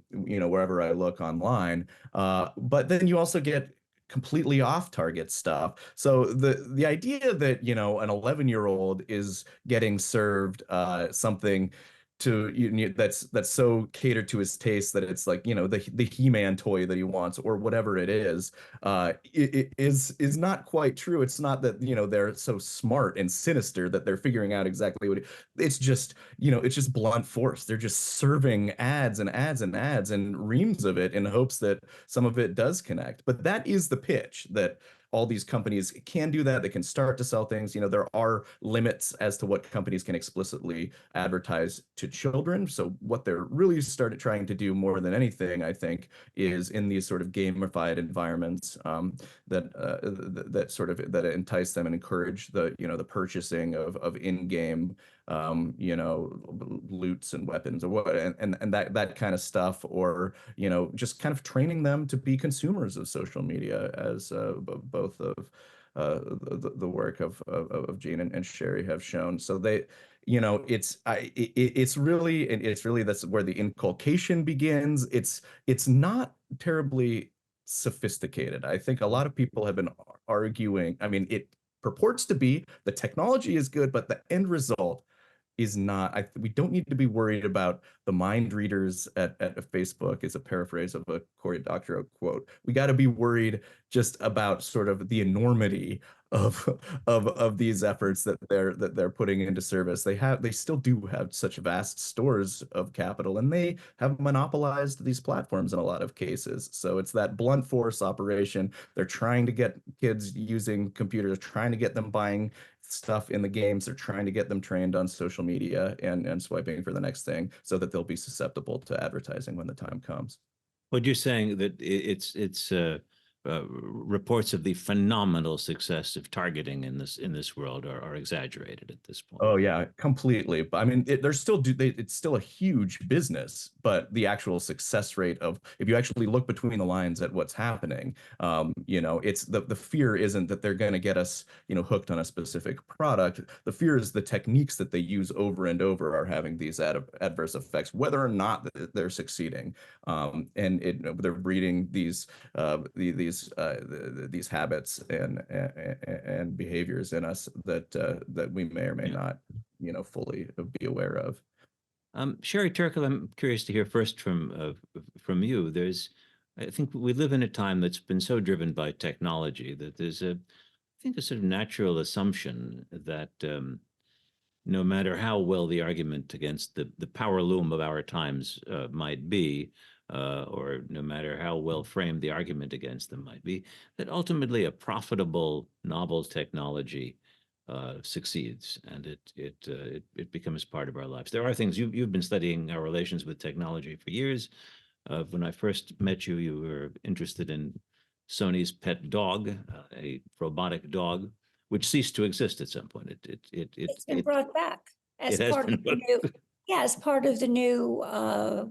wherever I look online. But then you also get completely off target stuff. So the idea that, an 11-year-old is getting served something that's so catered to his taste that it's like, the He-Man toy that he wants or whatever it is not quite true. It's not that, they're so smart and sinister that they're figuring out exactly it's just, it's just blunt force. They're just serving ads and ads and ads and reams of it in hopes that some of it does connect. But that is the pitch, that all these companies can do that. They can start to sell things. There are limits as to what companies can explicitly advertise to children. So what they're really started trying to do more than anything, I think, is in these sort of gamified environments that entice them and encourage the purchasing of in-game loots and weapons or what, and that kind of stuff, or just kind of training them to be consumers of social media, as both of the work of Gene and Sherry have shown. So they, it's really that's where the inculcation begins. It's not terribly sophisticated. I think a lot of people have been arguing. I mean, it purports to be, the technology is good, but the end result is not. We don't need to be worried about the mind readers at Facebook, is a paraphrase of a Cory Doctorow quote. We got to be worried just about sort of the enormity of these efforts that they're putting into service. They still do have such vast stores of capital, and they have monopolized these platforms in a lot of cases. So it's that blunt force operation. They're trying to get kids using computers, trying to get them buying stuff in the games. They're trying to get them trained on social media and swiping for the next thing, so that they'll be susceptible to advertising when the time comes. What you're saying, that it's reports of the phenomenal success of targeting in this world are exaggerated at this point. Oh yeah, completely. But I mean, there's still it's still a huge business, but the actual success rate of, if you actually look between the lines at what's happening, you know, it's the fear isn't that they're going to get us, you know, hooked on a specific product. The fear is the techniques that they use over and over are having these adverse effects, whether or not they're succeeding. And they're breeding these habits and behaviors in us that we may or may not, you know, fully be aware of. Sherry Turkle, I'm curious to hear first from you. I think we live in a time that's been so driven by technology that there's I think, a sort of natural assumption that no matter how well the argument against the power loom of our times might be, or no matter how well framed the argument against them might be, that ultimately a profitable, novel technology succeeds, and it becomes part of our lives. There are things you've been studying our relations with technology for years. When I first met you, you were interested in Sony's pet dog, a robotic dog, which ceased to exist at some point. It's been brought back as it has part been of the new, as part of the new,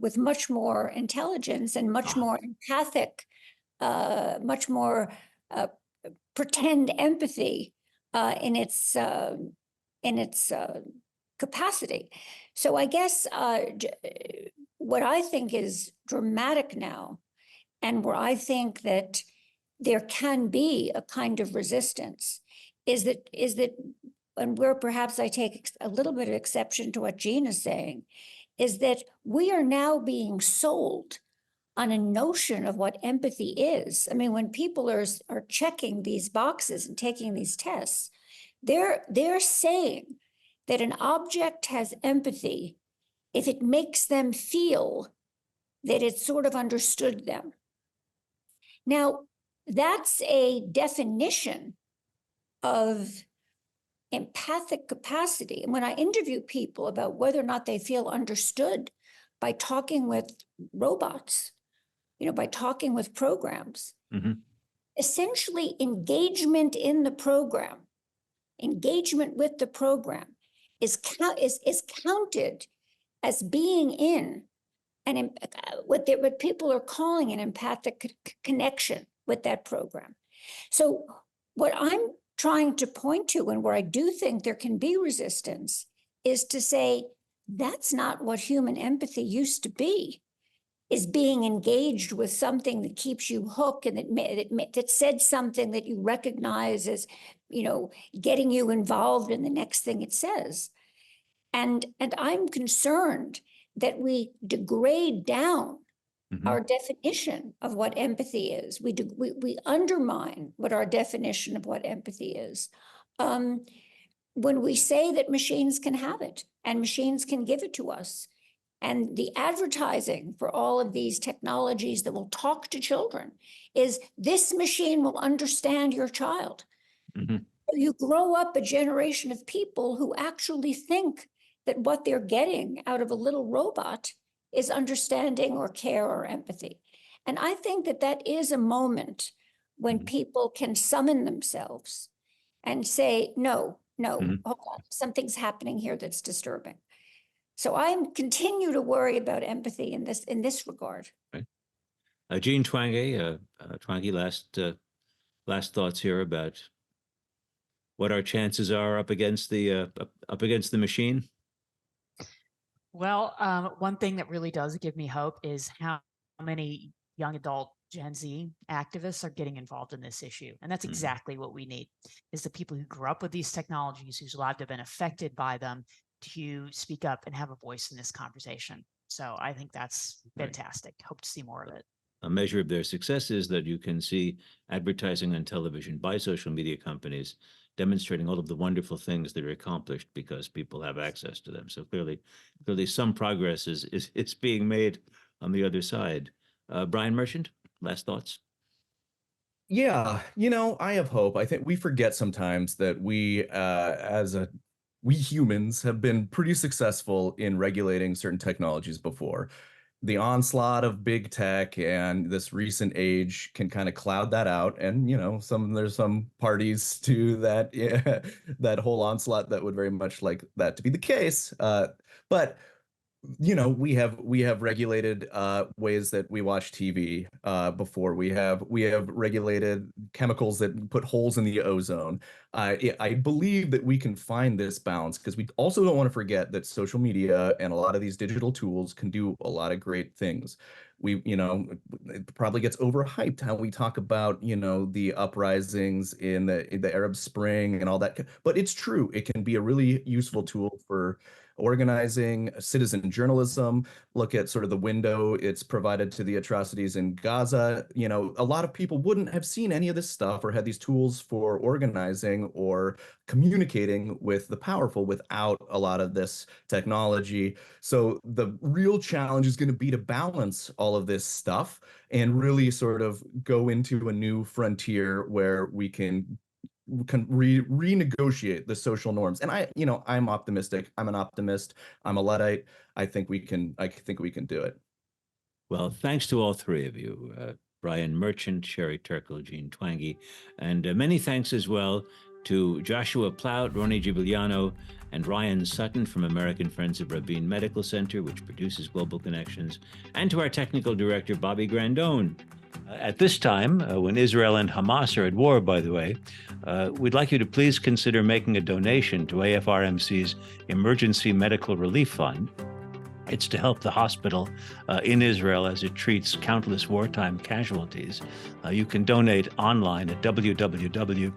with much more intelligence and much more empathic, much more pretend empathy in its capacity. So I guess what I think is dramatic now, and where I think that there can be a kind of resistance, is that, and where perhaps I take a little bit of exception to what Jean is saying, is that we are now being sold on a notion of what empathy is. I mean, when people are checking these boxes and taking these tests, they're saying that an object has empathy if it makes them feel that it sort of understood them. Now, that's a definition of empathic capacity. And when I interview people about whether or not they feel understood by talking with robots, you know, by talking with programs, essentially engagement in the program, engagement with the program is counted as being in what people are calling an empathic connection with that program. So what I'm trying to point to, and where I do think there can be resistance, is to say that's not what human empathy used to be, is being engaged with something that keeps you hooked and that said something that you recognize as, you know, getting you involved in the next thing it says. And I'm concerned that we degrade down our definition of what empathy is. We undermine what our definition of what empathy is. When we say that machines can have it and machines can give it to us, and the advertising for all of these technologies that will talk to children is, this machine will understand your child. You grow up a generation of people who actually think that what they're getting out of a little robot is understanding or care or empathy. And I think that that is a moment when people can summon themselves and say, no, hold on, something's happening here that's disturbing. So I continue to worry about empathy in this regard. Right. Jean Twenge, last thoughts here about what our chances are up against the machine. Well, one thing that really does give me hope is how many young adult Gen Z activists are getting involved in this issue. And that's exactly what we need, is the people who grew up with these technologies, whose lives have been affected by them, to speak up and have a voice in this conversation. So I think that's fantastic. Hope to see more of it. A measure of their success is that you can see advertising on television by social media companies demonstrating all of the wonderful things that are accomplished because people have access to them. So clearly some progress is being made on the other side. Brian Merchant, last thoughts? Yeah, you know, I have hope. I think we forget sometimes that we humans have been pretty successful in regulating certain technologies before. the onslaught of big tech and this recent age can kind of cloud that out. And, there's some parties to that, yeah, that whole onslaught that would very much like that to be the case. But we have regulated ways that we watch TV before. We have regulated chemicals that put holes in the ozone. I believe that we can find this balance, because we also don't want to forget that social media and a lot of these digital tools can do a lot of great things. It probably gets overhyped how we talk about, the uprisings in the Arab Spring and all that. But it's true. It can be a really useful tool for organizing, citizen journalism. Look at sort of the window it's provided to the atrocities in Gaza. A lot of people wouldn't have seen any of this stuff or had these tools for organizing or communicating with the powerful without a lot of this technology. So the real challenge is going to be to balance all of this stuff and really sort of go into a new frontier where we can renegotiate the social norms. And I'm optimistic. I'm an optimist. I'm a Luddite. I think we can do it. Well, thanks to all three of you, Brian Merchant, Sherry Turkle, Jean Twenge, and many thanks as well to Joshua Plout, Ronnie Giuliano, and Ryan Sutton from American Friends of Rabin Medical Center, which produces Global Connections, and to our technical director, Bobby Grandone. At this time, when Israel and Hamas are at war, by the way, we'd like you to please consider making a donation to AFRMC's Emergency Medical Relief Fund. It's to help the hospital in Israel as it treats countless wartime casualties. You can donate online at www.afrmc.org.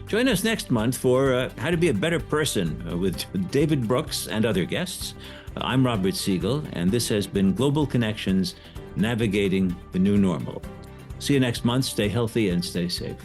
Join us next month for How to Be a Better Person with David Brooks and other guests. I'm Robert Siegel, and this has been Global Connections, Navigating the New Normal. See you next month. Stay healthy and stay safe.